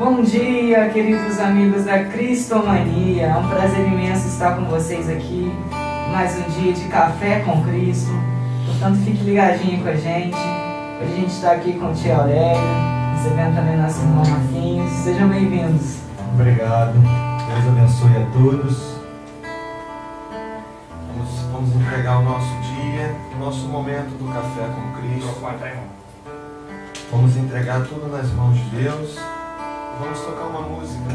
Bom dia, queridos amigos da Cristomania. É um prazer imenso estar com vocês aqui. Mais um dia de Café com Cristo. Portanto, fique ligadinho com a gente. Hoje a gente está aqui com o tio Aurélio, recebendo também nosso irmão Marquinhos. Sejam bem-vindos. Obrigado. Deus abençoe a todos. Vamos entregar o nosso dia, o nosso momento do Café com Cristo. Vamos entregar tudo nas mãos de Deus. Vamos tocar uma música.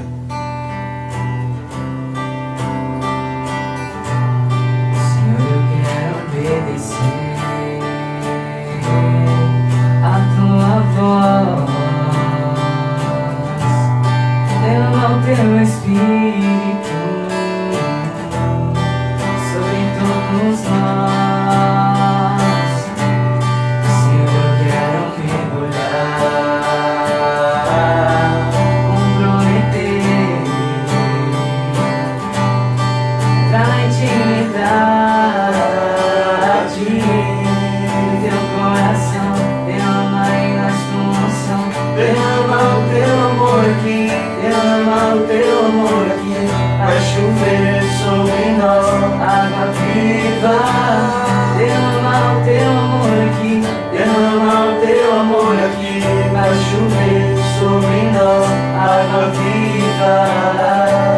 Senhor, eu quero obedecer a tua voz, derrama o teu Espírito sobre todos nós. Senhor, eu quero mergulhar, comprometer, entrar na intimidade do teu coração. Derrama em nós tua unção, derrama o teu amor aqui, derrama o teu amor aqui. Vai chover sobre nós água viva. Derrama o teu amor aqui, derrama o teu amor aqui. Vai chover sobre nós água viva.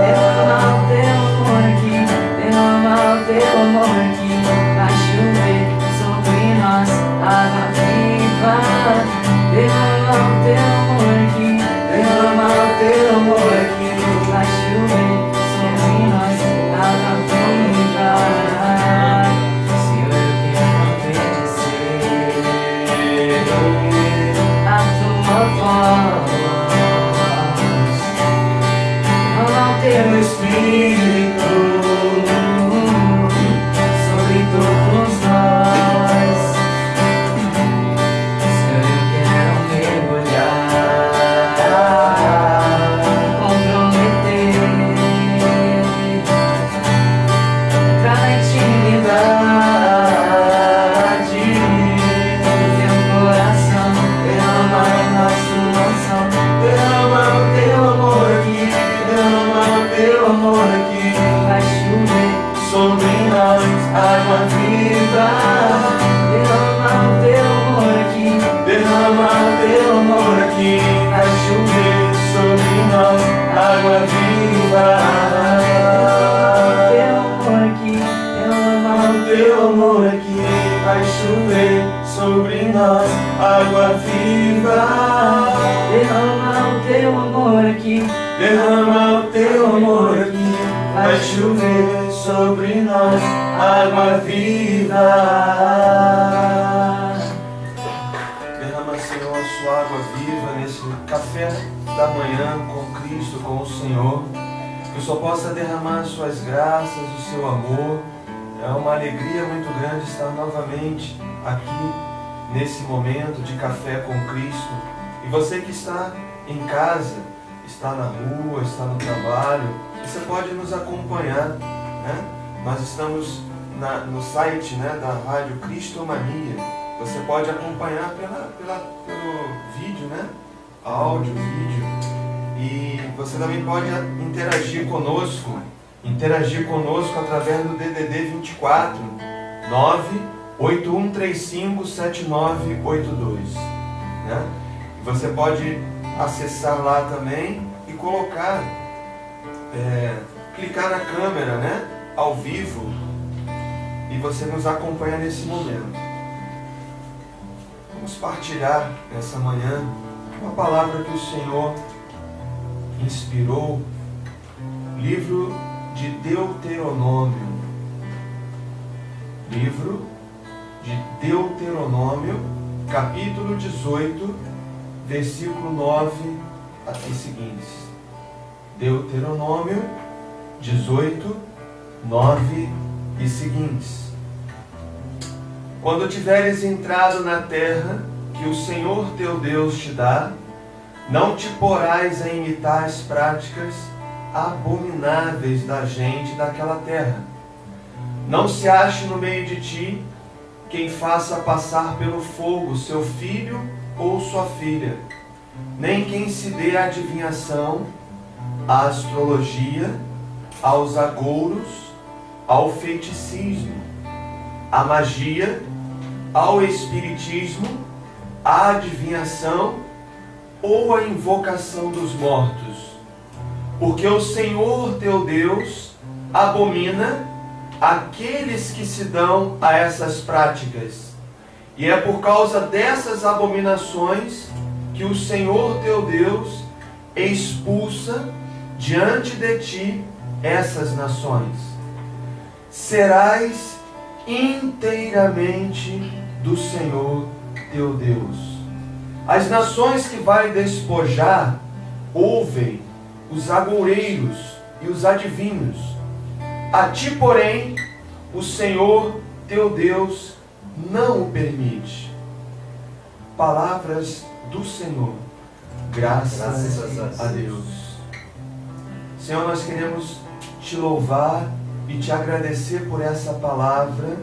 Derrama o teu amor aqui, derrama o teu amor aqui. Vai chover sobre nós água viva. Derrama o teu amor aqui, derrama o teu amor aqui. Vai chover sobre nós água viva. Senhor, eu quero obedecer a tua voz, derrama o teu Espírito sobre todos nós. Senhor, eu quero mergulhar, comprometer, entrar na intimidade do teu coração. Derrama em nós tua unção, derrama o teu amor aqui, derrama o teu amor aqui. Vai chover sobre nós água viva. Derrama o teu amor aqui, derrama o teu amor aqui. Vai chover sobre nós água viva. Derrama o teu amor aqui, vai chover sobre nós água viva. Derrama o teu amor aqui, derrama o teu amor aqui. Vai chover sobre nós água viva. Derrama, Senhor, a sua água viva nesse café da manhã com Cristo, com o Senhor. Que o Senhor possa derramar as suas graças, o seu amor. É uma alegria muito grande estar novamente aqui nesse momento de café com Cristo. E você que está em casa, está na rua, está no trabalho, você pode nos acompanhar, né? Nós estamos no site, né, da Rádio Cristomania. Você pode acompanhar pelo vídeo, né? Áudio, vídeo. E você também pode interagir conosco através do DDD 24 981357982, né? E você pode acessar lá também e colocar, clicar na câmera, né, ao vivo, e você nos acompanha nesse momento. Vamos partilhar nessa manhã uma palavra que o Senhor inspirou, livro de Deuteronômio. Livro de Deuteronômio, capítulo 18, versículo 9 e seguintes. Deuteronômio 18, 9 e seguintes. Quando tiveres entrado na terra que o Senhor teu Deus te dá, não te porás a imitar as práticas abomináveis da gente daquela terra. Não se ache no meio de ti quem faça passar pelo fogo seu filho ou sua filha, nem quem se dê à adivinhação, à astrologia, aos agouros, ao feiticismo, à magia, ao espiritismo, à adivinhação ou à invocação dos mortos. Porque o Senhor teu Deus abomina aqueles que se dão a essas práticas. E é por causa dessas abominações que o Senhor teu Deus expulsa diante de ti essas nações. Serás inteiramente do Senhor teu Deus. As nações que vai despojar ouvem os agoureiros e os adivinhos. A ti, porém, o Senhor teu Deus não o permite. Palavras do Senhor. Graças a Deus. Senhor, nós queremos te louvar e te agradecer por essa palavra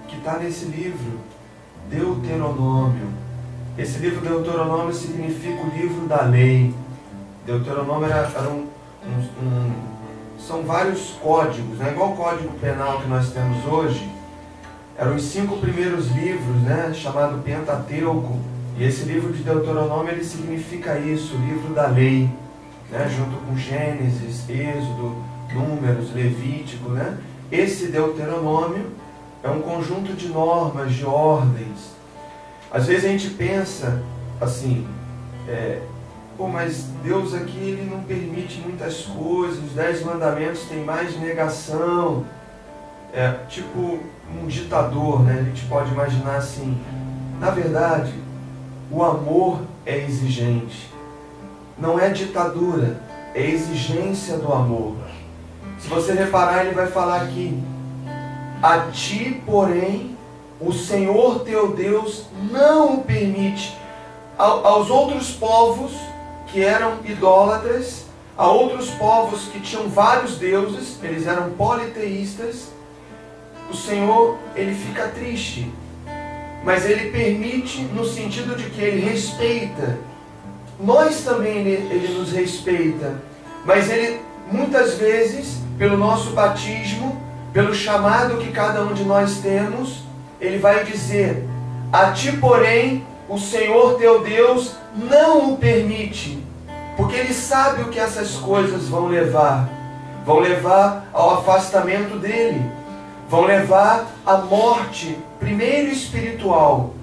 que está nesse livro, Deuteronômio. Esse livro Deuteronômio significa o livro da lei. Deuteronômio são vários códigos, né? Igual o Código Penal que nós temos hoje. Eram os 5 primeiros livros, né? Chamado Pentateuco. E esse livro de Deuteronômio, ele significa isso, o livro da lei, né? Junto com Gênesis, Êxodo, Números, Levítico, né? Esse Deuteronômio é um conjunto de normas, de ordens. Às vezes a gente pensa assim, mas Deus aqui ele não permite muitas coisas, os 10 mandamentos tem mais negação. Tipo um ditador, né? A gente pode imaginar assim. Na verdade, o amor é exigente. Não é ditadura, é exigência do amor. Se você reparar, ele vai falar aqui: a ti, porém, o Senhor teu Deus não o permite. Aos outros povos que eram idólatras, a outros povos que tinham vários deuses, eles eram politeístas, o Senhor, ele fica triste. Mas ele permite no sentido de que ele respeita. Nós também ele nos respeita. Mas ele, muitas vezes, pelo nosso batismo, pelo chamado que cada um de nós temos, ele vai dizer: a ti, porém, o Senhor teu Deus não o permite. Porque ele sabe o que essas coisas vão levar. Vão levar ao afastamento dele. Vão levar à morte, primeiro espiritual,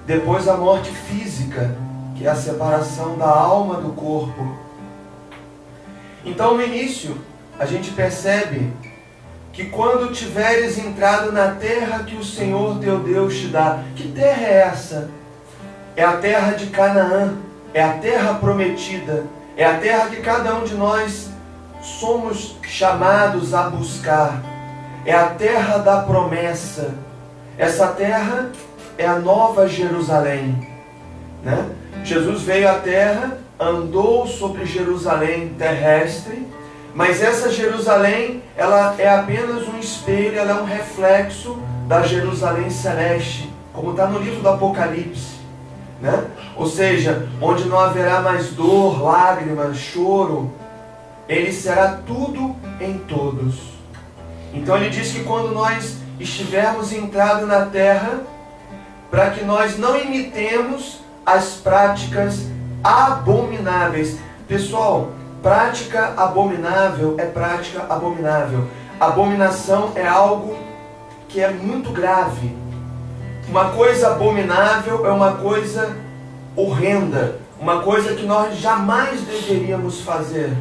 depois à morte física, que é a separação da alma do corpo. Então, no início, a gente percebe que quando tiveres entrado na terra que o Senhor teu Deus te dá, que terra é essa? É a terra de Canaã, é a terra prometida, é a terra que cada um de nós somos chamados a buscar. É a terra da promessa. Essa terra é a nova Jerusalém, né? Jesus veio à terra, andou sobre Jerusalém terrestre, mas essa Jerusalém, ela é apenas um espelho, ela é um reflexo da Jerusalém celeste, como está no livro do Apocalipse, né? Ou seja, onde não haverá mais dor, lágrimas, choro, ele será tudo em todos. Então ele diz que quando nós estivermos entrado na terra, para que nós não imitemos as práticas abomináveis. Pessoal, prática abominável é prática abominável. Abominação é algo que é muito grave. Uma coisa abominável é uma coisa horrenda, uma coisa que nós jamais deveríamos fazer.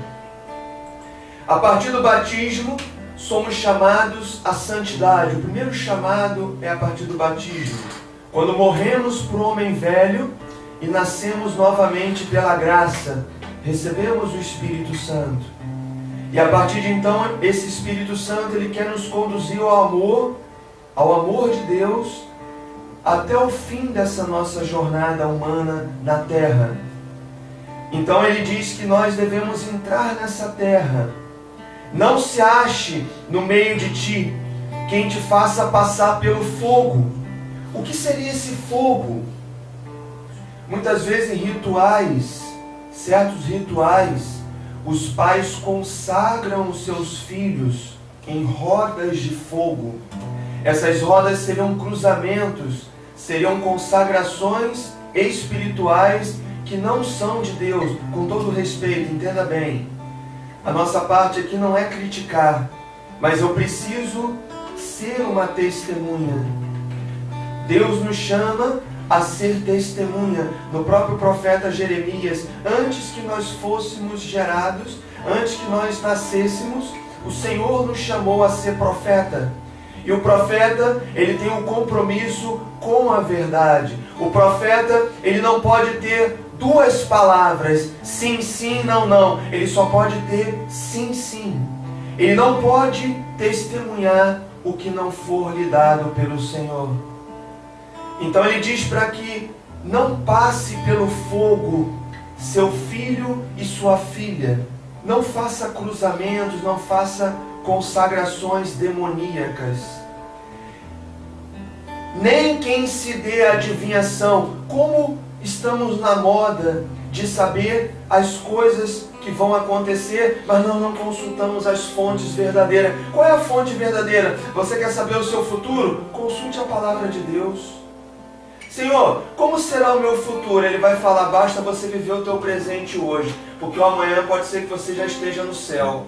A partir do batismo, somos chamados à santidade. O primeiro chamado é a partir do batismo. Quando morremos para o homem velho e nascemos novamente pela graça, recebemos o Espírito Santo. E a partir de então, esse Espírito Santo, ele quer nos conduzir ao amor de Deus, até o fim dessa nossa jornada humana na terra. Então ele diz que nós devemos entrar nessa terra. Não se ache no meio de ti quem te faça passar pelo fogo. O que seria esse fogo? Muitas vezes em rituais certos rituais, os pais consagram os seus filhos em rodas de fogo. Essas rodas seriam cruzamentos, seriam consagrações espirituais que não são de Deus. Com todo respeito, entenda bem, a nossa parte aqui não é criticar, mas eu preciso ser uma testemunha. Deus nos chama a ser testemunha. No próprio profeta Jeremias, antes que nós fôssemos gerados, antes que nós nascêssemos, o Senhor nos chamou a ser profeta. E o profeta, ele tem um compromisso com a verdade. O profeta, ele não pode ter duas palavras, sim, sim, não, não. Ele só pode ter sim, sim. Ele não pode testemunhar o que não for lhe dado pelo Senhor. Então ele diz para que não passe pelo fogo seu filho e sua filha. Não faça cruzamentos, não faça consagrações demoníacas. Nem quem se dê a adivinhação. Como estamos na moda de saber as coisas que vão acontecer, mas nós não consultamos as fontes verdadeiras. Qual é a fonte verdadeira? Você quer saber o seu futuro? Consulte a palavra de Deus. Senhor, como será o meu futuro? Ele vai falar, basta você viver o teu presente hoje, porque o amanhã pode ser que você já esteja no céu.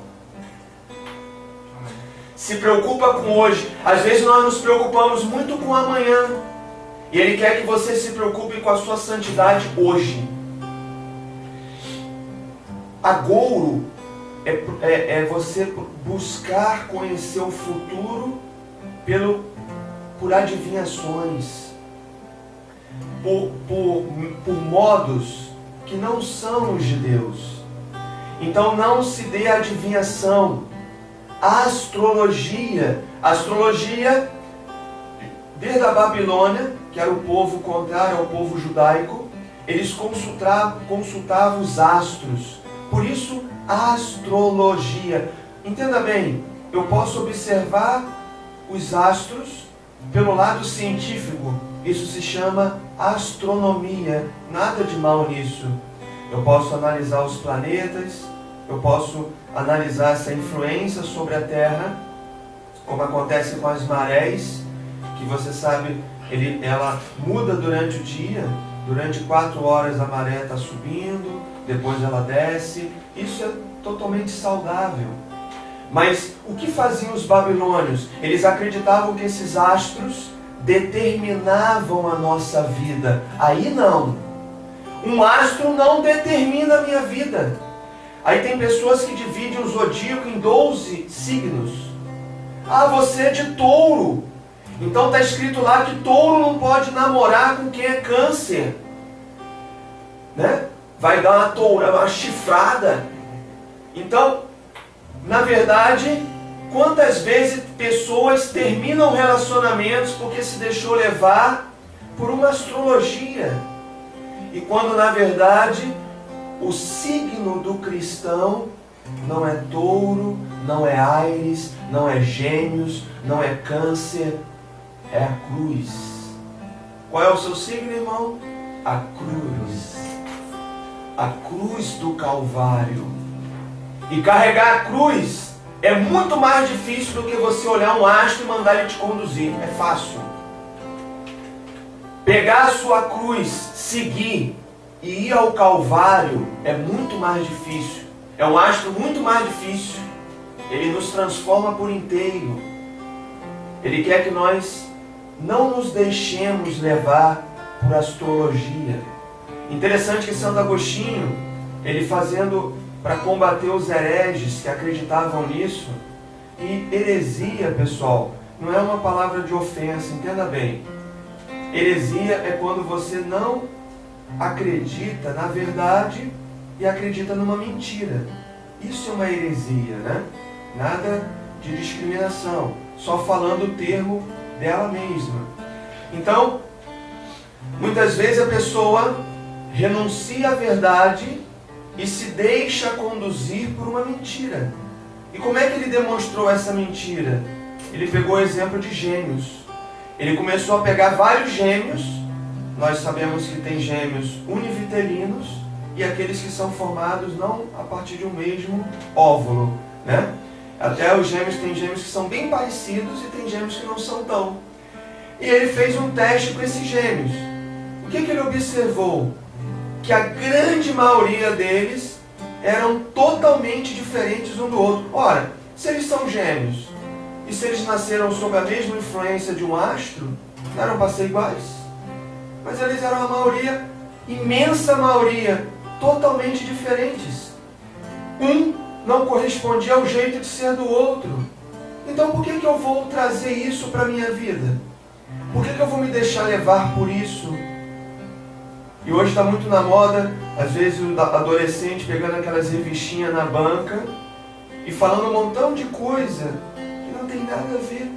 Se preocupa com hoje. Às vezes nós nos preocupamos muito com o amanhã, e Ele quer que você se preocupe com a sua santidade hoje. Agouro é você buscar conhecer o futuro por adivinhações. Por modos que não são os de Deus. Então não se dê adivinhação. Astrologia, desde a Babilônia, que era o povo contrário ao povo judaico, eles consultavam os astros. Por isso, astrologia. Entenda bem, eu posso observar os astros pelo lado científico. Isso se chama astronomia. Nada de mal nisso. Eu posso analisar os planetas, eu posso analisar essa influência sobre a Terra, como acontece com as marés, que você sabe, ela muda durante o dia. Durante 4 horas a maré está subindo, depois ela desce. Isso é totalmente saudável. Mas o que faziam os babilônios? Eles acreditavam que esses astros determinavam a nossa vida. Aí não. Um astro não determina a minha vida. Aí tem pessoas que dividem o zodíaco em 12 signos. Ah, você é de touro. Então está escrito lá que touro não pode namorar com quem é câncer. Né? Vai dar uma toura, uma chifrada. Então, na verdade, quantas vezes pessoas terminam relacionamentos porque se deixou levar por uma astrologia? E quando na verdade o signo do cristão não é touro, não é Áries, não é Gêmeos, não é Câncer, é a cruz. Qual é o seu signo, irmão? A cruz. A cruz do Calvário. E carregar a cruz é muito mais difícil do que você olhar um astro e mandar ele te conduzir. É fácil. Pegar a sua cruz, seguir e ir ao Calvário é muito mais difícil. É um astro muito mais difícil. Ele nos transforma por inteiro. Ele quer que nós não nos deixemos levar por astrologia. Interessante que Santo Agostinho, ele fazendo para combater os hereges que acreditavam nisso. E heresia, pessoal, não é uma palavra de ofensa, entenda bem. Heresia é quando você não acredita na verdade e acredita numa mentira. Isso é uma heresia, né? Nada de discriminação, só falando o termo dela mesma. Então, muitas vezes a pessoa renuncia à verdade e se deixa conduzir por uma mentira. E como é que ele demonstrou essa mentira? Ele pegou o exemplo de gêmeos. Ele começou a pegar vários gêmeos. Nós sabemos que tem gêmeos univitelinos e aqueles que são formados não a partir de um mesmo óvulo, né? Até os gêmeos, tem gêmeos que são bem parecidos e tem gêmeos que não são tão. E ele fez um teste com esses gêmeos. O que ele observou? Que a grande maioria deles eram totalmente diferentes um do outro. Ora, se eles são gêmeos e se eles nasceram sob a mesma influência de um astro, não eram para ser iguais? Mas eles eram a maioria, imensa maioria, totalmente diferentes. Um não correspondia ao jeito de ser do outro. Então por que eu vou trazer isso para a minha vida? Por que eu vou me deixar levar por isso? E hoje está muito na moda, às vezes o adolescente pegando aquelas revistinhas na banca e falando um montão de coisa que não tem nada a ver.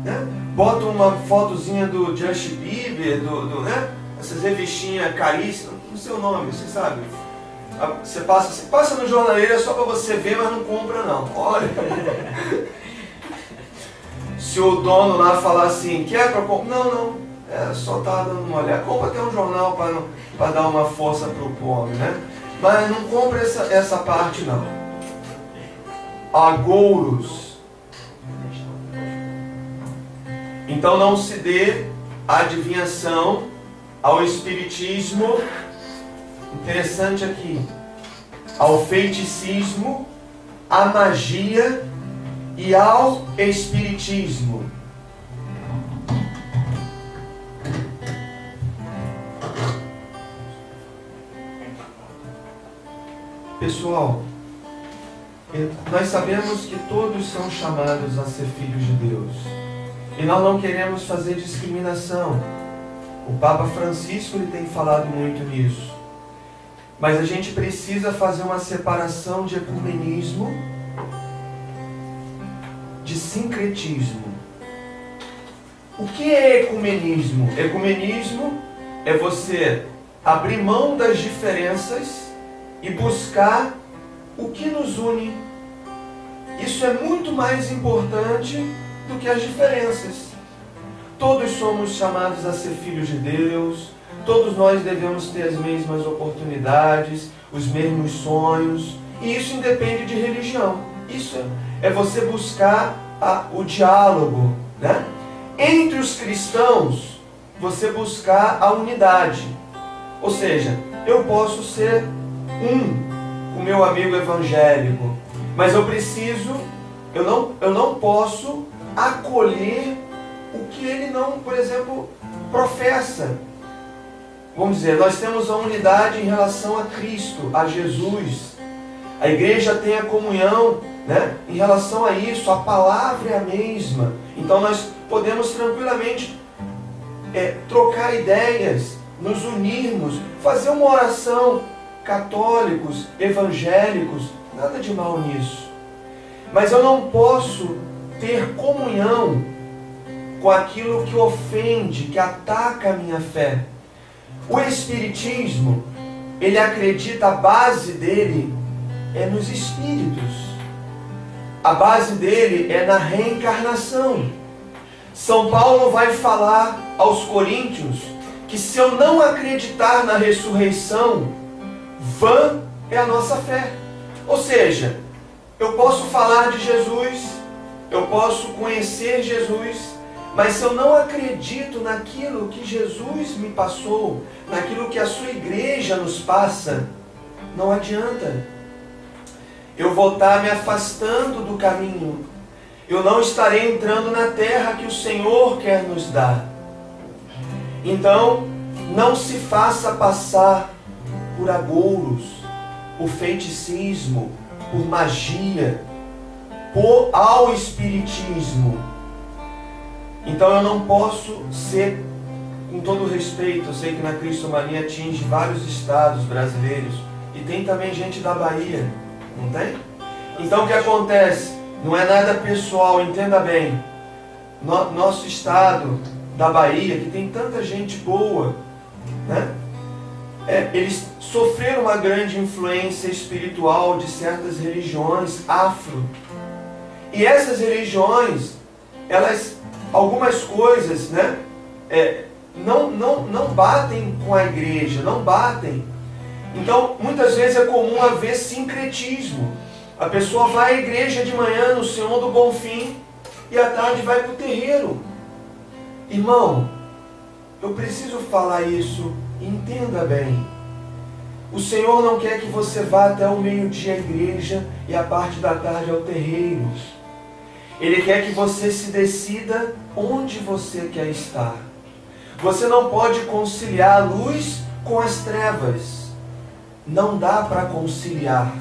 Né? Bota uma fotozinha do Justin Bieber, né? Essas revistinhas caríssimas, não sei o nome, você sabe. Você passa no jornaleiro só para você ver, mas não compra não. Olha. Se o dono lá falar assim, quer que eu compre? Não. É, só tá dando uma olhada. Compra até um jornal para dar uma força pro pobre, né? Mas não compra essa parte não. Agouros. Então não se dê à adivinhação, ao espiritismo, interessante aqui, ao feiticismo, à magia e ao espiritismo. Pessoal, nós sabemos que todos são chamados a ser filhos de Deus. E nós não queremos fazer discriminação. O Papa Francisco ele tem falado muito nisso. Mas a gente precisa fazer uma separação de ecumenismo, de sincretismo. O que é ecumenismo? Ecumenismo é você abrir mão das diferenças e buscar o que nos une. Isso é muito mais importante do que as diferenças. Todos somos chamados a ser filhos de Deus, todos nós devemos ter as mesmas oportunidades, os mesmos sonhos, e isso independe de religião. Isso é você buscar o diálogo, né? Entre os cristãos, você buscar a unidade. Ou seja, eu posso ser com meu amigo evangélico, mas eu não posso acolher o que ele não, por exemplo, professa. Vamos dizer, nós temos a unidade em relação a Cristo, a Jesus. A igreja tem a comunhão, né, em relação a isso, a palavra é a mesma. Então nós podemos tranquilamente trocar ideias, nos unirmos, fazer uma oração. Católicos, evangélicos, nada de mal nisso. Mas eu não posso ter comunhão com aquilo que ofende, que ataca a minha fé. O Espiritismo, ele acredita, a base dele é nos espíritos. A base dele é na reencarnação. São Paulo vai falar aos coríntios que se eu não acreditar na ressurreição, vã é a nossa fé. Ou seja, eu posso falar de Jesus, eu posso conhecer Jesus, mas se eu não acredito naquilo que Jesus me passou, naquilo que a sua igreja nos passa, não adianta. Eu vou estar me afastando do caminho. Eu não estarei entrando na terra que o Senhor quer nos dar. Então, não se faça passar por agouros, por feiticismo, por magia, ao espiritismo. Então eu não posso ser, com todo respeito, eu sei que na Cristomania atinge vários estados brasileiros, e tem também gente da Bahia, não tem? Então o que acontece? Não é nada pessoal, entenda bem. Nosso estado da Bahia, que tem tanta gente boa, né? Eles sofreram uma grande influência espiritual de certas religiões afro. E essas religiões, algumas coisas, né, não batem com a igreja, não batem. Então, muitas vezes é comum haver sincretismo. A pessoa vai à igreja de manhã no Senhor do Bonfim e à tarde vai para o terreiro. Irmão, eu preciso falar isso, entenda bem. O Senhor não quer que você vá até o meio-dia à igreja e a parte da tarde ao terreiro. Ele quer que você se decida onde você quer estar. Você não pode conciliar a luz com as trevas. Não dá para conciliar.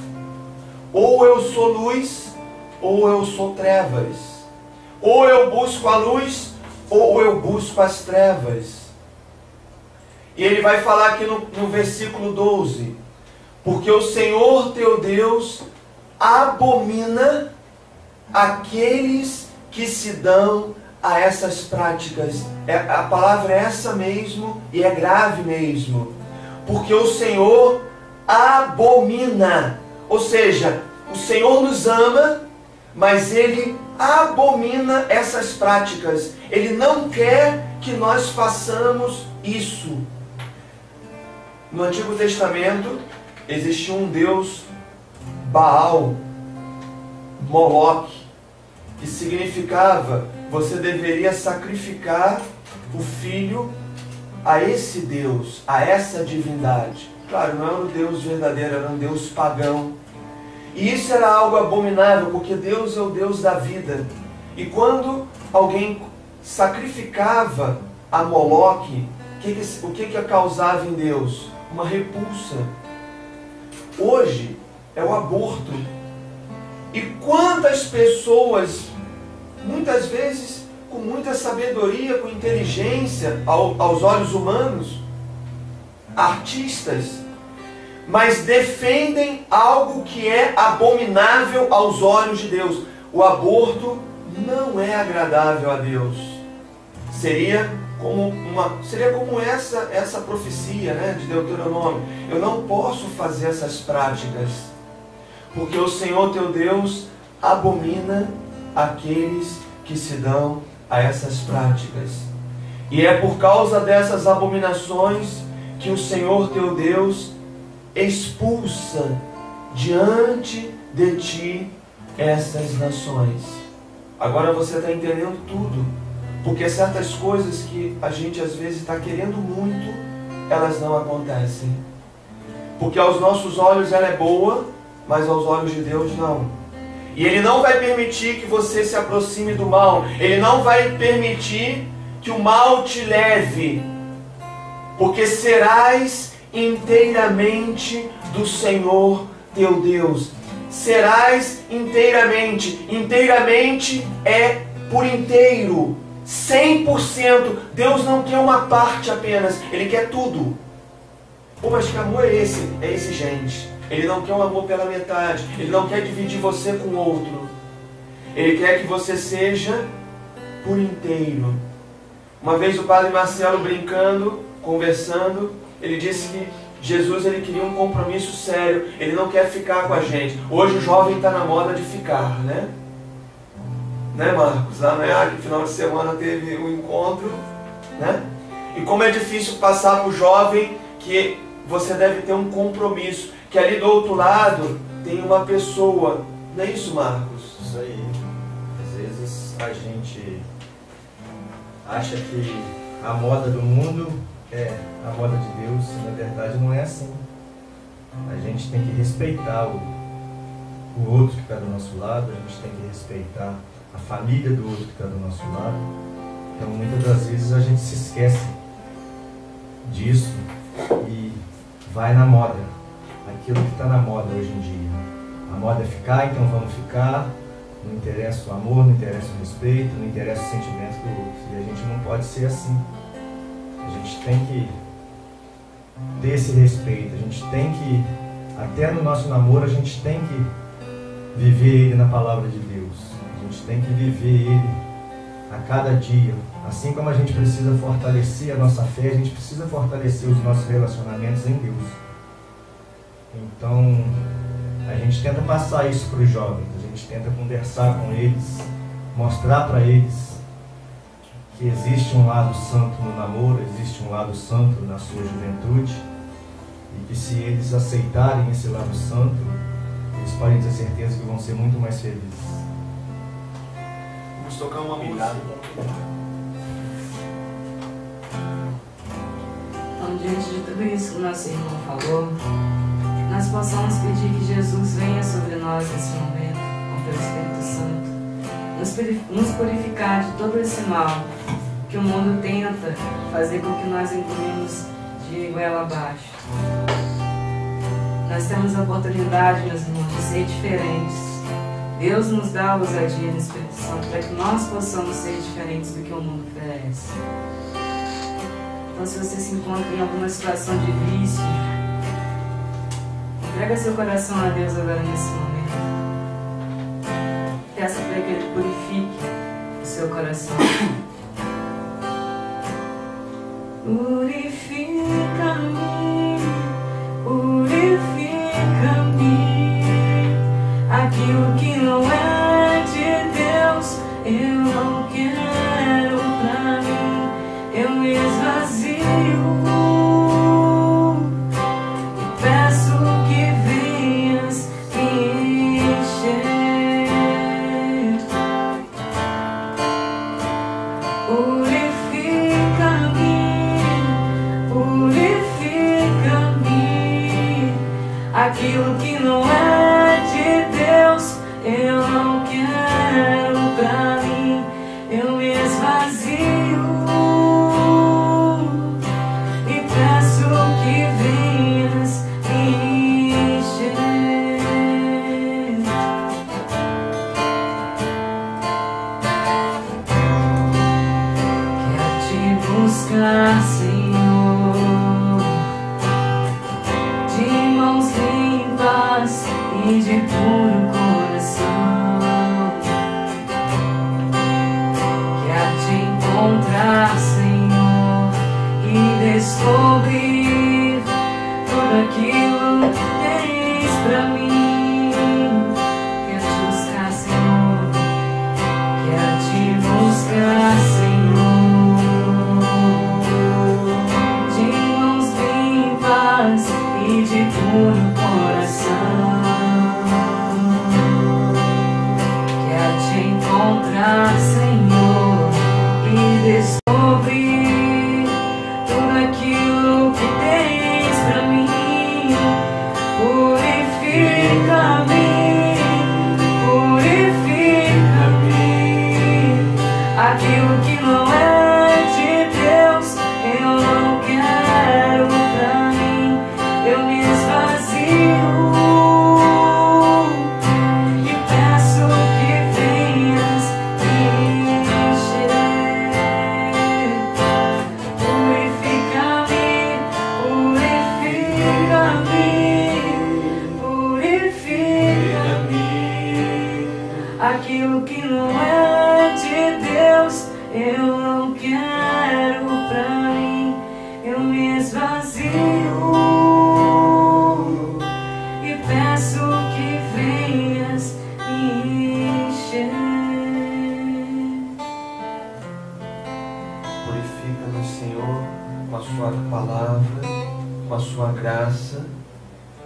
Ou eu sou luz, ou eu sou trevas. Ou eu busco a luz, ou eu busco as trevas. E ele vai falar aqui no versículo 12. Porque o Senhor teu Deus abomina aqueles que se dão a essas práticas. A palavra é essa mesmo e é grave mesmo. Porque o Senhor abomina. Ou seja, o Senhor nos ama, mas Ele abomina essas práticas. Ele não quer que nós façamos isso. No Antigo Testamento existia um deus Baal, Moloque, que significava você deveria sacrificar o filho a esse Deus, a essa divindade. Claro, não era um Deus verdadeiro, era um Deus pagão. E isso era algo abominável, porque Deus é o Deus da vida. E quando alguém sacrificava a Moloque, o que causava em Deus? Uma repulsa. Hoje é o aborto. E quantas pessoas, muitas vezes com muita sabedoria, com inteligência aos olhos humanos, artistas, mas defendem algo que é abominável aos olhos de Deus. O aborto não é agradável a Deus. Seria como essa profecia, né, de Deuteronômio. Eu não posso fazer essas práticas, porque o Senhor teu Deus abomina aqueles que se dão a essas práticas. E é por causa dessas abominações que o Senhor teu Deus expulsa diante de ti essas nações. Agora você está entendendo tudo. Porque certas coisas que a gente às vezes está querendo muito, elas não acontecem. Porque aos nossos olhos ela é boa, mas aos olhos de Deus não. E Ele não vai permitir que você se aproxime do mal. Ele não vai permitir que o mal te leve. Porque serás inteiramente do Senhor teu Deus. Serás inteiramente. Inteiramente é por inteiro. 100%. Deus não quer uma parte apenas. Ele quer tudo. Pô, mas que amor é esse? É exigente. Ele não quer um amor pela metade. Ele não quer dividir você com outro. Ele quer que você seja por inteiro. Uma vez o padre Marcelo brincando, conversando, ele disse que Jesus ele queria um compromisso sério. Ele não quer ficar com a gente. Hoje o jovem está na moda de ficar, né? Né, Marcos? Lá no EAC, no final de semana teve um encontro, né? E como é difícil passar para o jovem que você deve ter um compromisso, que ali do outro lado tem uma pessoa. Não é isso, Marcos? Isso aí. Às vezes a gente acha que a moda do mundo é a moda de Deus, e na verdade não é assim. A gente tem que respeitar o outro que está do nosso lado, a gente tem que respeitar a família do outro que está do nosso lado. Então muitas das vezes a gente se esquece disso e vai na moda, aquilo que está na moda hoje em dia. A moda é ficar, então vamos ficar. Não interessa o amor, não interessa o respeito, não interessa o sentimento do outro. E a gente não pode ser assim. A gente tem que ter esse respeito, a gente tem que, até no nosso namoro, a gente tem que viver ele na palavra de Deus. A gente tem que viver ele a cada dia. Assim como a gente precisa fortalecer a nossa fé, a gente precisa fortalecer os nossos relacionamentos em Deus. Então, a gente tenta passar isso para os jovens, a gente tenta conversar com eles, mostrar para eles que existe um lado santo no namoro, existe um lado santo na sua juventude, e que se eles aceitarem esse lado santo, eles podem ter certeza que vão ser muito mais felizes. Vamos tocar uma música. Então, diante de tudo isso que o nosso irmão falou, nós possamos pedir que Jesus venha sobre nós nesse momento, com o Espírito Santo, nos purificar de todo esse mal que o mundo tenta fazer com que nós incluímos de goela abaixo. Nós temos a oportunidade, meus irmãos, de ser diferentes. Deus nos dá a ousadia no Espírito Santo para que nós possamos ser diferentes do que o mundo oferece. Então, se você se encontra em alguma situação de vício, entrega seu coração a Deus agora nesse momento. Peça para que Ele purifique o seu coração. Purifica-me, purifica-me. Aquilo que não é de Deus, eu não quero pra mim. Eu me esvazio e peço que venhas me encher. Purifica-me, purifica-me. Aquilo que não é de Deus, eu não quero pra mim. Eu me esvazio e peço que venhas me encher. Quero te buscar, Senhor, de mãos limpas e de puro coração. Quero te encontrar, Senhor, e descobrir tudo aquilo que tens pra mim. Quero te buscar, Senhor. Quero te buscar, Senhor, de mãos limpas e de puro coração. Quero te encontrar, Senhor, e descobrir tudo aquilo que tens pra mim. Purifica-me, purifica-me. Aquilo que não é de Deus, eu não quero pra mim. Eu me esvazio e peço que venhas me encher. Purifica-me, purifica-me, purifica-me. Aquilo que não é de Deus, eu não quero pra mim. Eu me esvazio e peço que venhas me encher. Purifica-nos, Senhor, com a sua palavra, com a sua graça.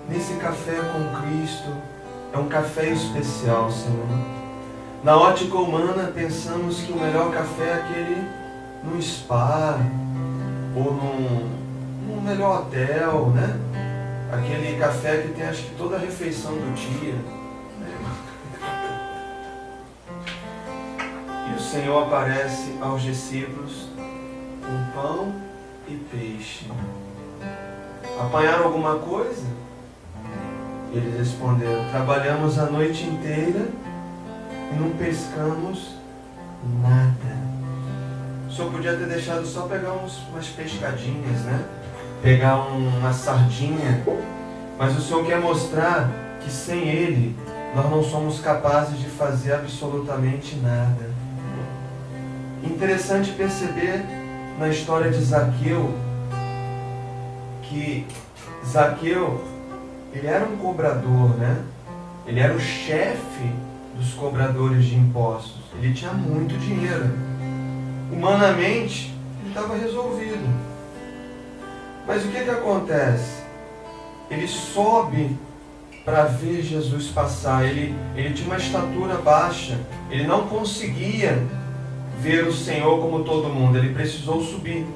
Nesse café com Cristo, é um café especial, Senhor. Na ótica humana, pensamos que o melhor café é aquele num spa ou num melhor hotel, né? Aquele café que tem, acho que, toda a refeição do dia. E o Senhor aparece aos discípulos com pão e peixe. Apanharam alguma coisa? Eles responderam: trabalhamos a noite inteira e não pescamos nada. O Senhor podia ter deixado só pegar umas pescadinhas, né? Pegar uma sardinha. Mas o Senhor quer mostrar que sem Ele nós não somos capazes de fazer absolutamente nada. Interessante perceber na história de Zaqueu que Zaqueu, ele era um cobrador, né? Ele era o chefe dos cobradores de impostos. Ele tinha muito dinheiro. Humanamente, ele estava resolvido. Mas o que acontece? ele sobe para ver Jesus passar. Ele tinha uma estatura baixa, ele não conseguia ver o Senhor como todo mundo, ele precisou subir.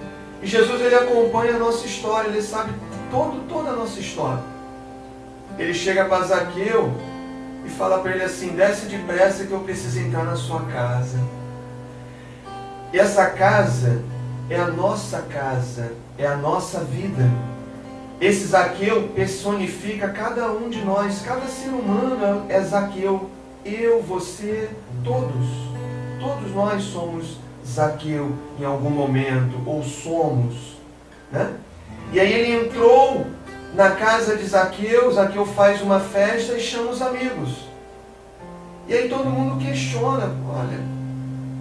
E Jesus, ele acompanha a nossa história, ele sabe toda a nossa história. Ele chega para Zaqueu e fala para ele assim: desce depressa que eu preciso entrar na sua casa. E essa casa é a nossa casa, é a nossa vida. Esse Zaqueu personifica cada um de nós, cada ser humano é Zaqueu. Eu, você, todos nós somos Zaqueu em algum momento, ou somos, né? E aí ele entrou na casa de Zaqueu, Zaqueu faz uma festa e chama os amigos. E aí todo mundo questiona: olha,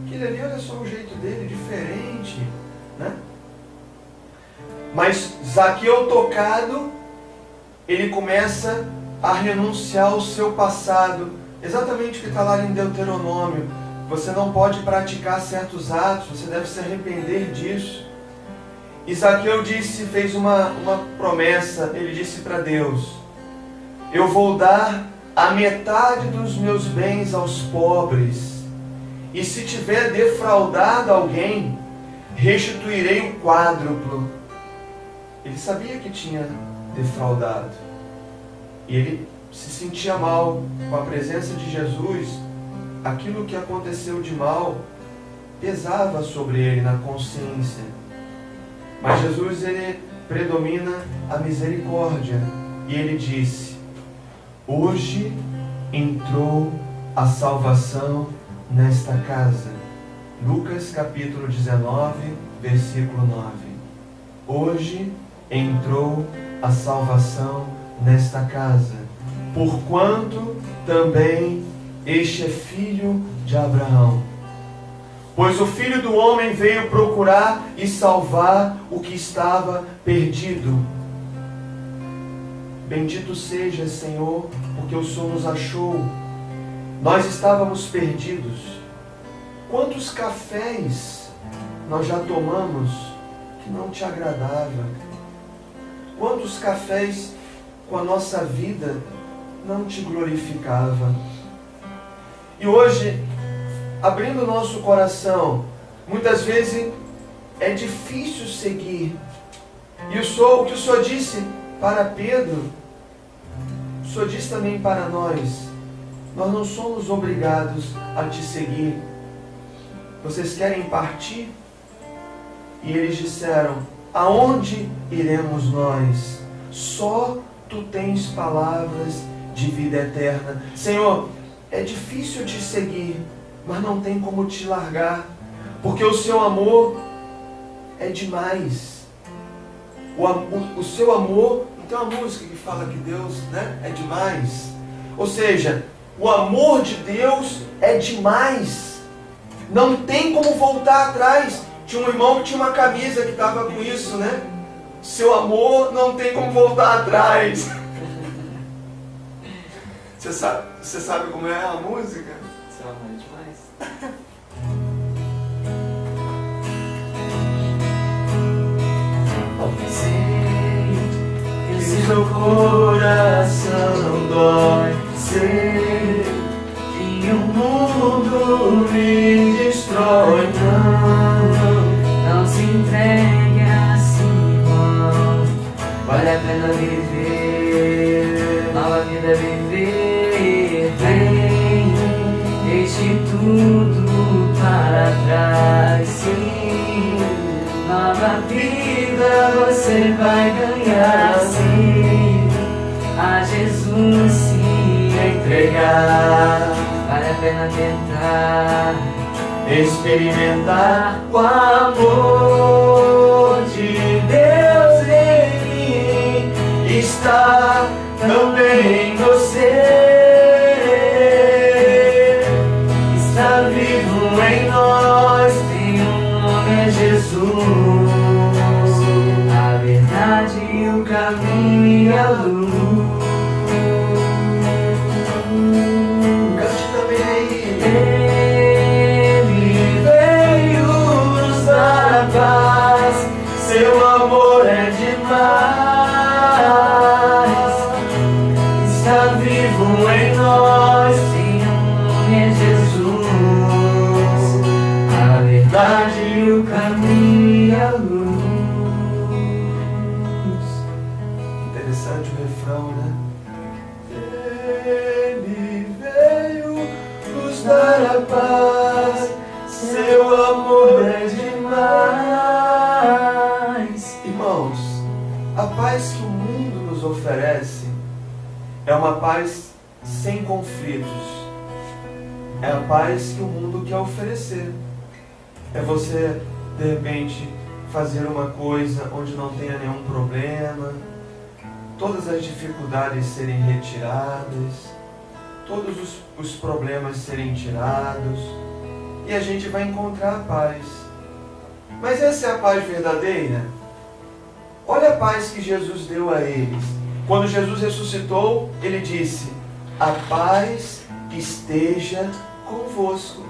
aquele ali, olha só o jeito dele, diferente, né? Mas Zaqueu, tocado, ele começa a renunciar ao seu passado. Exatamente o que está lá em Deuteronômio. Você não pode praticar certos atos, você deve se arrepender disso. E Zaqueu fez uma promessa, ele disse para Deus: eu vou dar a metade dos meus bens aos pobres, e se tiver defraudado alguém, restituirei o quádruplo. Ele sabia que tinha defraudado, e ele se sentia mal com a presença de Jesus. Aquilo que aconteceu de mal pesava sobre ele na consciência. Mas Jesus, ele predomina a misericórdia, e ele disse: hoje entrou a salvação nesta casa. Lucas capítulo 19, versículo 9. Hoje entrou a salvação nesta casa, porquanto também este é filho de Abraão. Pois o Filho do Homem veio procurar e salvar o que estava perdido. Bendito seja, Senhor, porque o Senhor nos achou. Nós estávamos perdidos. Quantos cafés nós já tomamos que não te agradava? Quantos cafés com a nossa vida não te glorificava? E hoje, abrindo o nosso coração, muitas vezes é difícil seguir. E o que o Senhor disse para Pedro, o Senhor disse também para nós: nós não somos obrigados a te seguir. Vocês querem partir? E eles disseram: aonde iremos nós? Só tu tens palavras de vida eterna. Senhor, é difícil te seguir, mas não tem como te largar, porque o seu amor é demais. O seu amor, tem uma música que fala que Deus, né, é demais. Ou seja, o amor de Deus é demais. Não tem como voltar atrás. Tinha um irmão que tinha uma camisa que estava com isso, né? Seu amor não tem como voltar atrás. Você sabe como é a música? Seu amor é demais. Sei que se meu coração dói, sei que o mundo me destrói. Não se entregue assim, irmão. Vale a pena viver, nova vida viver. Vem, deixe tudo para trás. Sim, nova vida você vai ganhar. Sim, a Jesus se entregar. Vale a pena tentar experimentar o amor de Deus. Ele está também em você. Está vivo em nós, tem um nome, é Jesus. A verdade, o caminho e a luz. Cante também aí. Ele veio nos dar a paz, seu amor é demais. Irmãos, a paz que o mundo nos oferece é uma paz sem conflitos. É a paz que o mundo quer oferecer. É você, de repente, fazer uma coisa onde não tenha nenhum problema, todas as dificuldades serem retiradas, todos os problemas serem tirados, e a gente vai encontrar a paz. Mas essa é a paz verdadeira? Olha a paz que Jesus deu a eles. Quando Jesus ressuscitou, ele disse: a paz esteja convosco.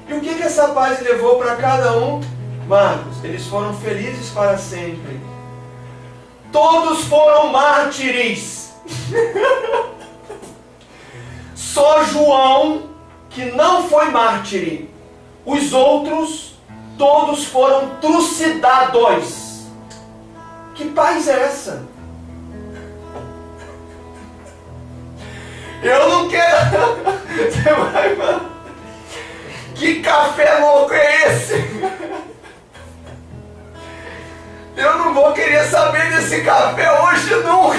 E o que essa paz levou para cada um? Marcos, eles foram felizes para sempre. Todos foram mártires. Só João que não foi mártire. Os outros, todos foram trucidados. Que paz é essa? Eu não quero. Você vai, mano. Que café louco é esse? Eu não vou querer saber desse café hoje nunca.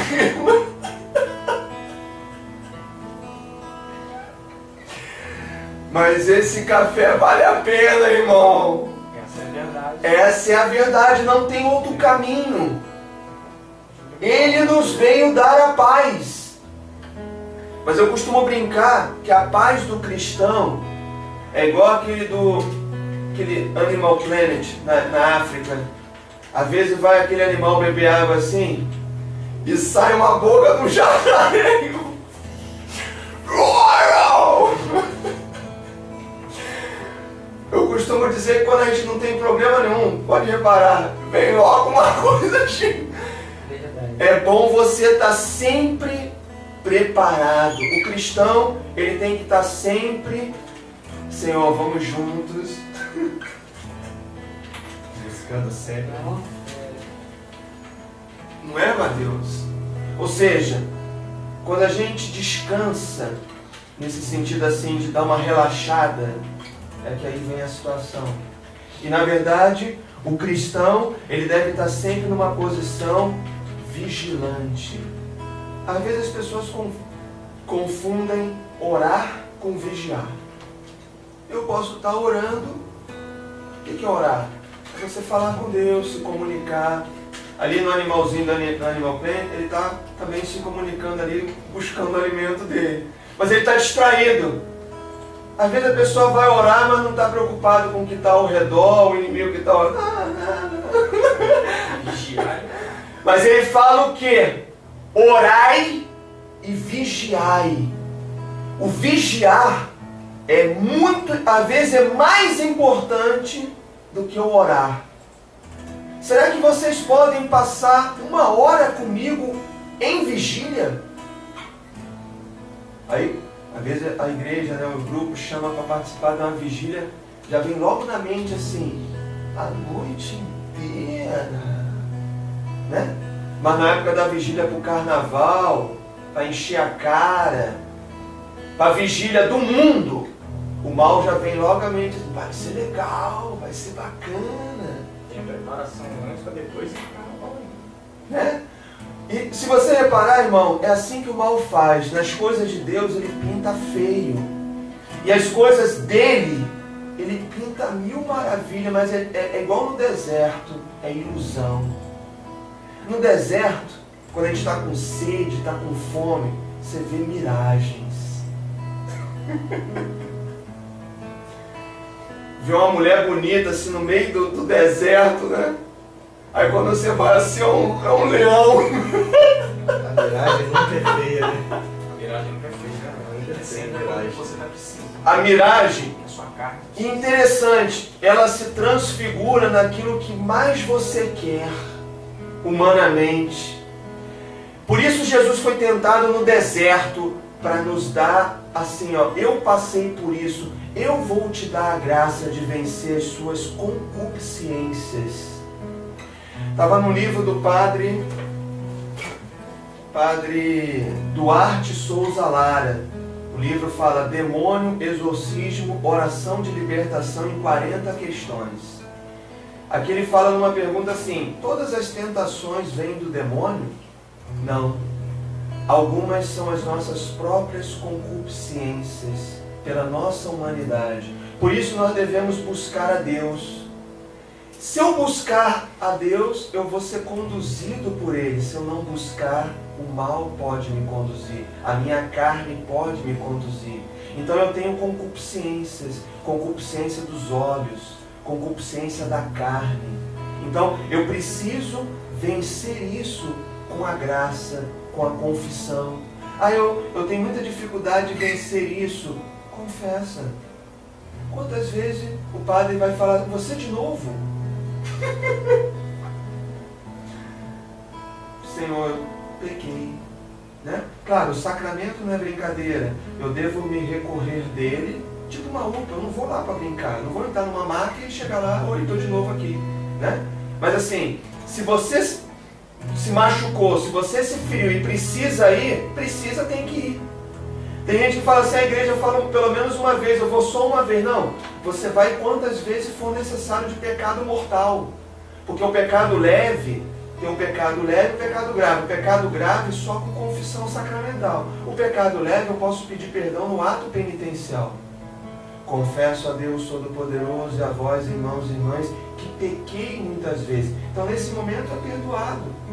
Mas esse café vale a pena, irmão. Essa é a verdade. Essa é a verdade, não tem outro caminho. Ele nos veio dar a paz. Mas eu costumo brincar que a paz do cristão é igual aquele Animal Planet na África. Às vezes vai aquele animal beber água assim e sai uma boca do jacaré. Eu costumo dizer que quando a gente não tem problema nenhum, pode reparar, vem logo uma coisa assim. É bom você estar sempre preparado. O cristão, ele tem que estar sempre: Senhor, vamos juntos. Buscando sempre. Não é, Mateus? Ou seja, quando a gente descansa, nesse sentido assim, de dar uma relaxada, é que aí vem a situação. E na verdade, o cristão, ele deve estar sempre numa posição vigilante. Às vezes as pessoas confundem orar com vigiar. Eu posso estar orando. O que é orar? É você falar com Deus, se comunicar. Ali no animalzinho do Animal Planet, ele está também se comunicando ali, buscando o alimento dele. Mas ele está distraído. Às vezes a pessoa vai orar, mas não está preocupado com o que está ao redor, o inimigo que está orando. Mas ele fala o quê? Orai e vigiai. O vigiar é muito, às vezes é mais importante do que o orar. Será que vocês podem passar 1 hora comigo em vigília? Aí, às vezes a igreja, né, o grupo chama para participar de uma vigília, já vem logo na mente assim, a noite inteira, né? Mas na época da vigília para o carnaval, para encher a cara, para a vigília do mundo, o mal já vem logo à mente, vai ser legal, vai ser bacana. Tem preparação antes para depois ir para o né? E se você reparar, irmão, é assim que o mal faz. Nas coisas de Deus ele pinta feio. E as coisas dele, ele pinta 1000 maravilhas, mas é igual no deserto, é ilusão. No deserto, quando a gente está com sede, está com fome, você vê miragens. Vê uma mulher bonita assim no meio do deserto, né? Aí quando você vai assim, é um leão. A miragem nunca é feia, né? A miragem nunca é feia. Sempre quando você está precisando. A miragem, A sua carne. interessante, ela se transfigura naquilo que mais você quer, humanamente. Por isso Jesus foi tentado no deserto, para nos dar assim, ó, eu passei por isso, eu vou te dar a graça de vencer as suas concupiscências. Estava no livro do padre Duarte Souza Lara. O livro fala Demônio, Exorcismo, Oração de Libertação em 40 questões. Aqui ele fala numa pergunta assim: todas as tentações vêm do demônio? Não. Algumas são as nossas próprias concupiscências pela nossa humanidade. Por isso nós devemos buscar a Deus. Se eu buscar a Deus, eu vou ser conduzido por Ele. Se eu não buscar, o mal pode me conduzir. A minha carne pode me conduzir. Então eu tenho concupiscências. Concupiscência dos olhos, concupiscência da carne. Então eu preciso vencer isso com a graça, com a confissão. Eu tenho muita dificuldade de vencer isso. Confessa. Quantas vezes o padre vai falar: você de novo? Senhor, eu pequei, né? Claro, o sacramento não é brincadeira. Eu devo me recorrer dele, tipo uma UPA. Eu não vou lá para brincar. Eu não vou entrar numa máquina e chegar lá: oi, estou de novo aqui, né? Mas assim, se você se machucou, se você se feriu e precisa ir, tem que ir. Tem gente que fala assim: a igreja fala pelo menos uma vez, eu vou só uma vez. Não, você vai quantas vezes for necessário de pecado mortal. Porque o pecado leve, tem um pecado leve e um pecado grave. O pecado grave só com confissão sacramental. O pecado leve eu posso pedir perdão no ato penitencial. Confesso a Deus Todo-Poderoso e a vós, irmãos e irmãs, que pequei muitas vezes. Então nesse momento é perdoado.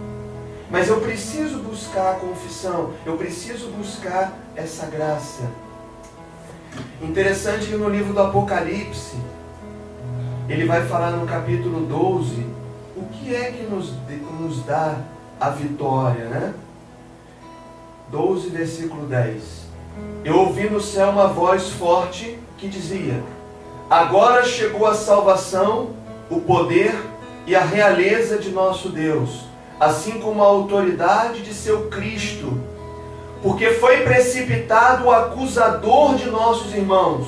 Mas eu preciso buscar a confissão, eu preciso buscar essa graça. Interessante que no livro do Apocalipse, ele vai falar no capítulo 12, o que é que nos dá a vitória, né? 12, versículo 10. Eu ouvi no céu uma voz forte que dizia: agora chegou a salvação, o poder e a realeza de nosso Deus, assim como a autoridade de seu Cristo, porque foi precipitado o acusador de nossos irmãos,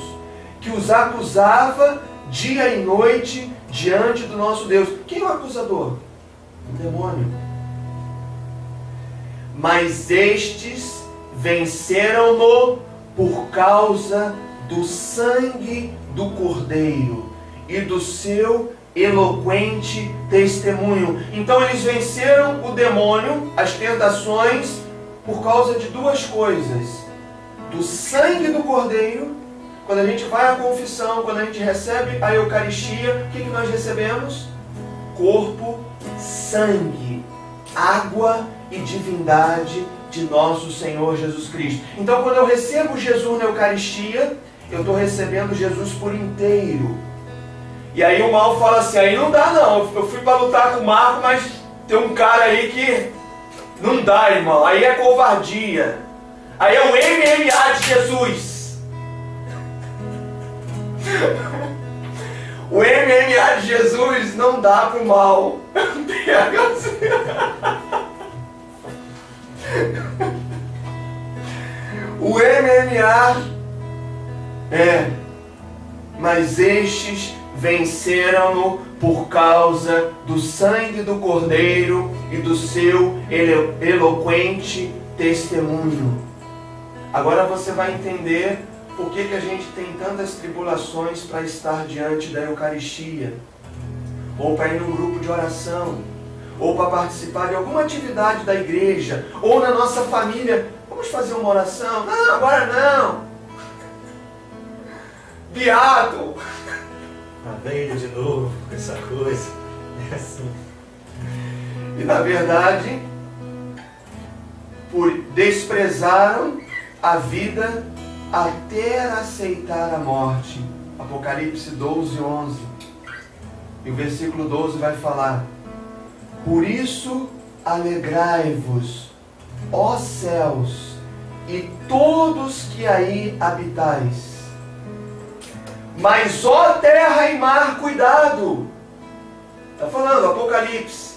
que os acusava dia e noite diante do nosso Deus. Quem é o acusador? O demônio. Mas estes venceram-no por causa do sangue do Cordeiro e do seu eloquente testemunho. Então eles venceram o demônio, as tentações, por causa de duas coisas: do sangue do Cordeiro. Quando a gente vai à confissão, quando a gente recebe a Eucaristia, o que nós recebemos? Corpo, sangue, água e divindade de nosso Senhor Jesus Cristo. Então quando eu recebo Jesus na Eucaristia, eu estou recebendo Jesus por inteiro. E aí o mal fala assim: aí não dá não, eu fui para lutar com o Marco, mas tem um cara aí que não dá, irmão, aí é covardia, aí é o MMA de Jesus. O MMA de Jesus não dá pro mal. O MMA mas estes venceram-no por causa do sangue do Cordeiro e do seu eloquente testemunho. Agora você vai entender por que a gente tem tantas tribulações para estar diante da Eucaristia, ou para ir num grupo de oração, ou para participar de alguma atividade da igreja, ou na nossa família. Vamos fazer uma oração? Não, agora não. Beato. Veio de novo com essa coisa. É assim. E na verdade, desprezaram a vida até aceitar a morte. Apocalipse 12, 11. E o versículo 12 vai falar: por isso alegrai-vos, ó céus, e todos que aí habitais. Mas ó terra e mar, cuidado! Está falando Apocalipse.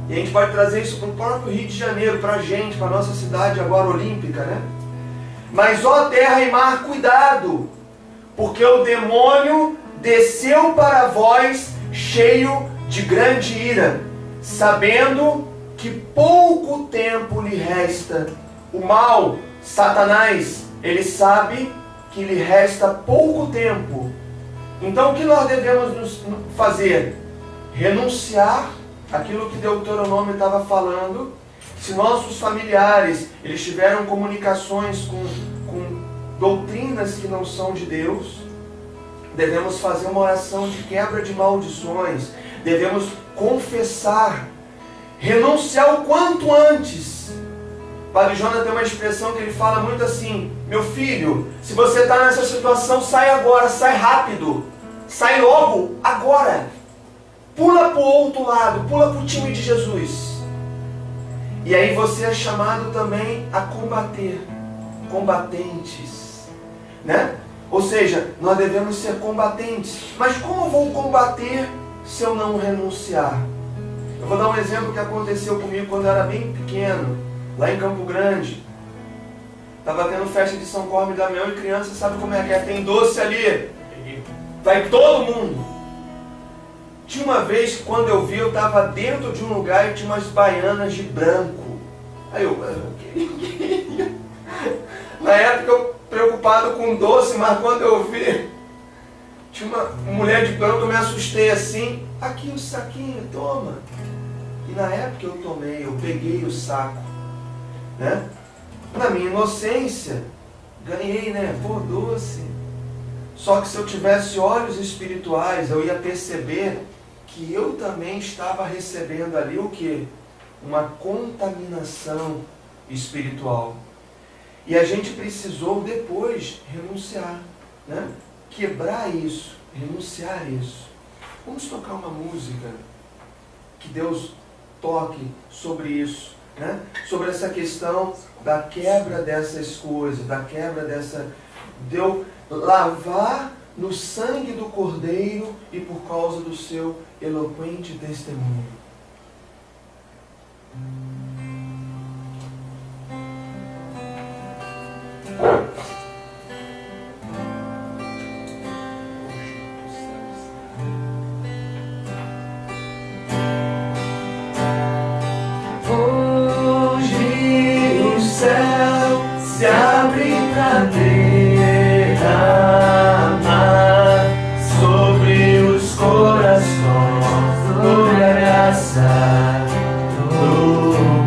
E a gente pode trazer isso para o próprio Rio de Janeiro, para a gente, para a nossa cidade agora olímpica, né? Mas ó terra e mar, cuidado! Porque o demônio desceu para vós cheio de grande ira, sabendo que pouco tempo lhe resta. O mal, Satanás, ele sabe que lhe resta pouco tempo. Então o que nós devemos fazer? renunciar aquilo que Deuteronômio estava falando. Se nossos familiares eles tiveram comunicações com doutrinas que não são de Deus, devemos fazer uma oração de quebra de maldições, devemos confessar, renunciar o quanto antes. Padre Jonas tem uma expressão que ele fala muito assim: meu filho, se você está nessa situação, sai agora, sai rápido, sai logo, agora. Pula para o outro lado, pula para o time de Jesus. E aí você é chamado também a combater, combatentes, né? Ou seja, nós devemos ser combatentes. Mas como eu vou combater se eu não renunciar? Eu vou dar um exemplo que aconteceu comigo quando eu era bem pequeno, lá em Campo Grande. Estava tendo festa de São Cosme e Damião, e criança sabe como é que é, tem doce ali, vai todo mundo. Tinha uma vez que quando eu vi, eu estava dentro de um lugar e tinha umas baianas de branco. Aí eu queria. Na época eu preocupado com doce, mas quando eu vi, tinha uma mulher de branco, eu me assustei assim. Aqui o saquinho, toma. E na época eu tomei, eu peguei o saco, né? Na minha inocência, ganhei, né? Pô, doce. Só que se eu tivesse olhos espirituais, eu ia perceber que eu também estava recebendo ali o quê? Uma contaminação espiritual. E a gente precisou depois renunciar, né? Quebrar isso, renunciar isso. Vamos tocar uma música que Deus toque sobre isso, né? Sobre essa questão da quebra dessas coisas, da quebra dessa... de eu lavar no sangue do Cordeiro e por causa do seu eloquente testemunho. Hoje o céu se abre pra derramar sobre os corações toda a graça do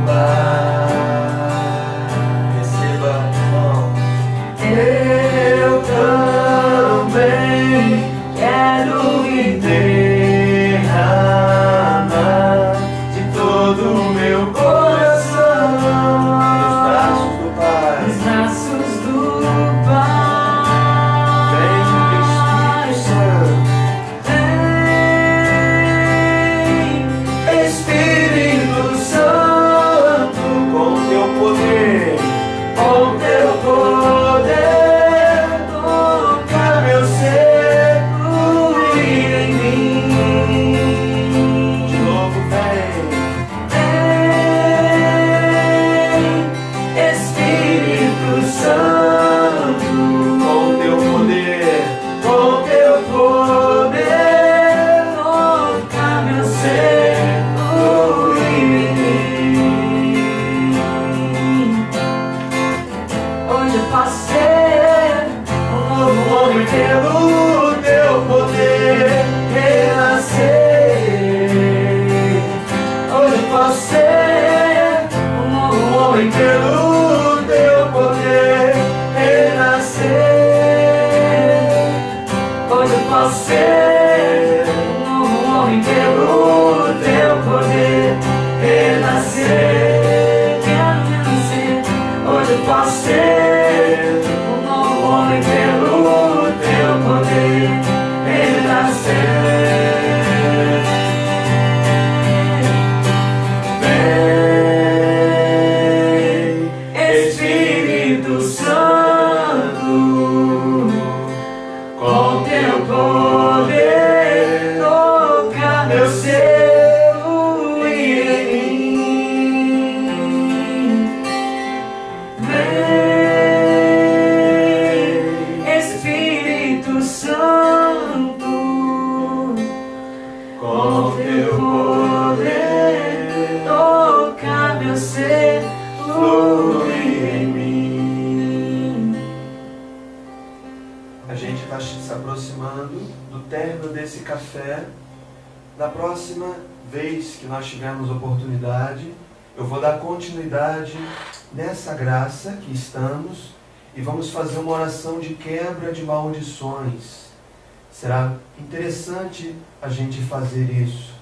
Pai. Receba, irmão. Eu também quero me derramar de todo o meu coração Nos braços do Pai. nos braços do Vem, Espírito Santo, com teu poder, com teu poder, toca meu ser, fluir em mim. de novo vem. Espírito Santo, Com teu poder, com teu poder, toca meu ser, fluir em mim. Hoje eu passei um novo homem pelo teu poder renascer. Hoje eu passei um novo homem pelo teu poder renascer. Hoje eu passei um novo homem pelo teu poder renascer. Quero renascer. Hoje eu passei um novo homem pelo teu poder renascer. Vem, Espírito Santo, com teu poder, toca meu ser, fluir em mim. Vem, Espírito Santo, com teu poder, toca meu ser, fluir em mim. a gente vai se aproximando do término desse café. Na próxima vez que nós tivermos oportunidade, eu vou dar continuidade nessa graça que estamos e vamos fazer uma oração de quebra de maldições. Será interessante a gente fazer isso,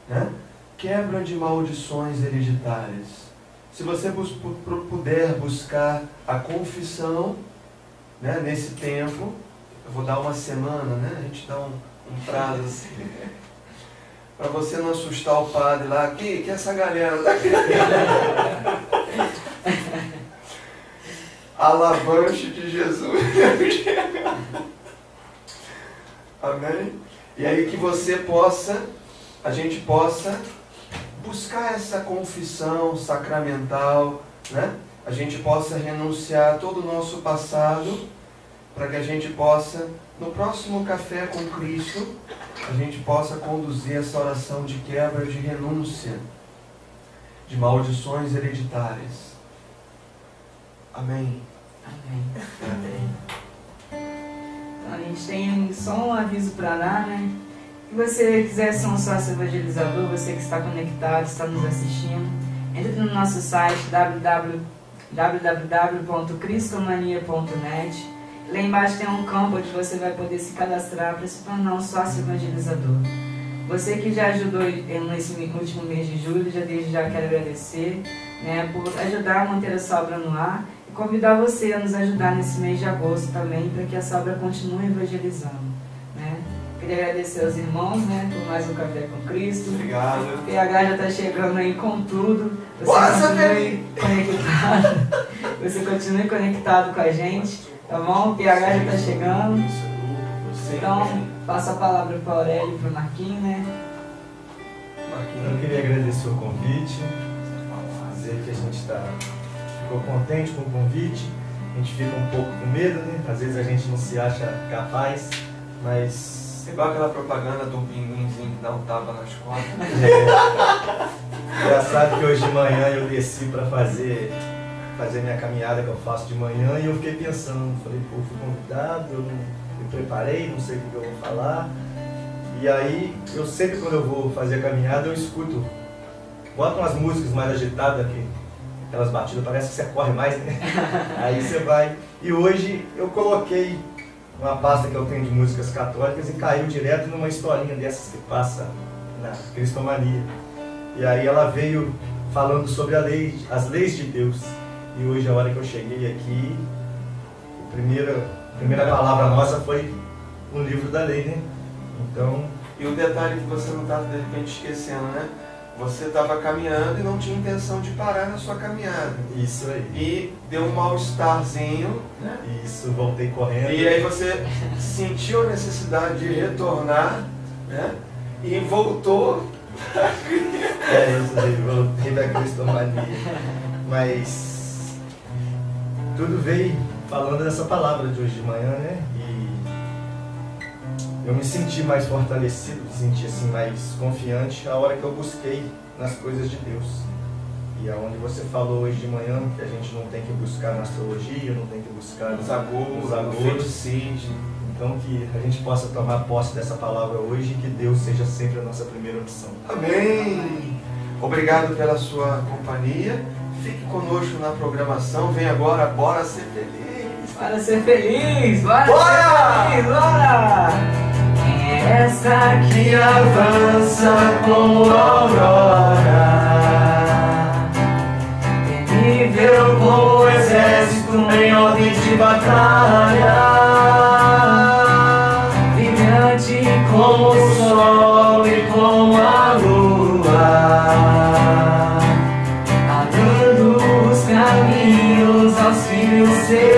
né? Quebra de maldições hereditárias. Se você puder buscar a confissão, né, nesse tempo, eu vou dar uma semana, né? A gente dá um prazo assim, para você não assustar o padre lá, que essa galera daqui. Alavanche de Jesus. Amém? E aí que você possa, a gente possa buscar essa confissão sacramental, né? A gente possa renunciar a todo o nosso passado, para que a gente possa, no próximo Café com Cristo, a gente possa conduzir essa oração de quebra, de renúncia, de maldições hereditárias. Amém. Amém. Amém. Então, a gente tem só um aviso para dar, né? Se você quiser ser um sócio evangelizador, você que está conectado, está nos assistindo, entre no nosso site www.cristomania.net. Lá embaixo tem um campo onde você vai poder se cadastrar para se tornar um sócio evangelizador. Você que já ajudou nesse último mês de julho, desde já quero agradecer, né, por ajudar a manter essa obra no ar e convidar você a nos ajudar nesse mês de agosto também, para que essa obra continue evangelizando, né? Queria agradecer aos irmãos, né, por mais um Café com Cristo. Obrigado. O PH já está chegando aí com tudo. Você continue conectado. Você continue conectado com a gente, tá bom? O PH já está chegando. Então, passo a palavra para o Aurélio e para o Marquinhos, né? Eu queria agradecer o convite, dizer que a gente ficou contente com o convite. A gente fica um pouco com medo, né? Às vezes a gente não se acha capaz, mas... Igual aquela propaganda do pinguinzinho que dá um tapa nas costas. Engraçado que hoje de manhã eu desci para fazer minha caminhada que eu faço de manhã e eu fiquei pensando, falei, pô, fui convidado, eu não me preparei, não sei o que eu vou falar. E aí, eu sempre quando eu vou fazer a caminhada, eu escuto, boto umas músicas mais agitadas, aquelas batidas, parece que você corre mais, né? Aí você vai. E hoje eu coloquei uma pasta que eu tenho de músicas católicas e caiu direto numa historinha dessas que passa na Cristomania. E aí ela veio falando sobre as leis de Deus. E hoje, a hora que eu cheguei aqui, a primeira palavra nossa foi um livro da lei, né? Então... E o detalhe que você não está, de repente, esquecendo, né? Você estava caminhando e não tinha intenção de parar na sua caminhada. Isso aí. E deu um mal-estarzinho, né? Isso, voltei correndo. E aí você sentiu a necessidade de retornar, né? E voltou. Isso aí, voltei da Cristomania. Mas tudo veio falando dessa palavra de hoje de manhã, né? E eu me senti mais fortalecido, me senti assim mais confiante a hora que eu busquei nas coisas de Deus. E aonde você falou hoje de manhã que a gente não tem que buscar na astrologia, não tem que buscar nos agouros, então que a gente possa tomar posse dessa palavra hoje e que Deus seja sempre a nossa primeira opção. Amém! Obrigado pela sua companhia. Fique conosco na programação. Vem agora, bora ser feliz! Bora ser feliz! Bora! Bora! Ser feliz! Bora! Quem é essa que avança como aurora? Temível como o exército em ordem de batalha, brilhante como o sol e como a lua, abrindo os caminhos aos filhos seus.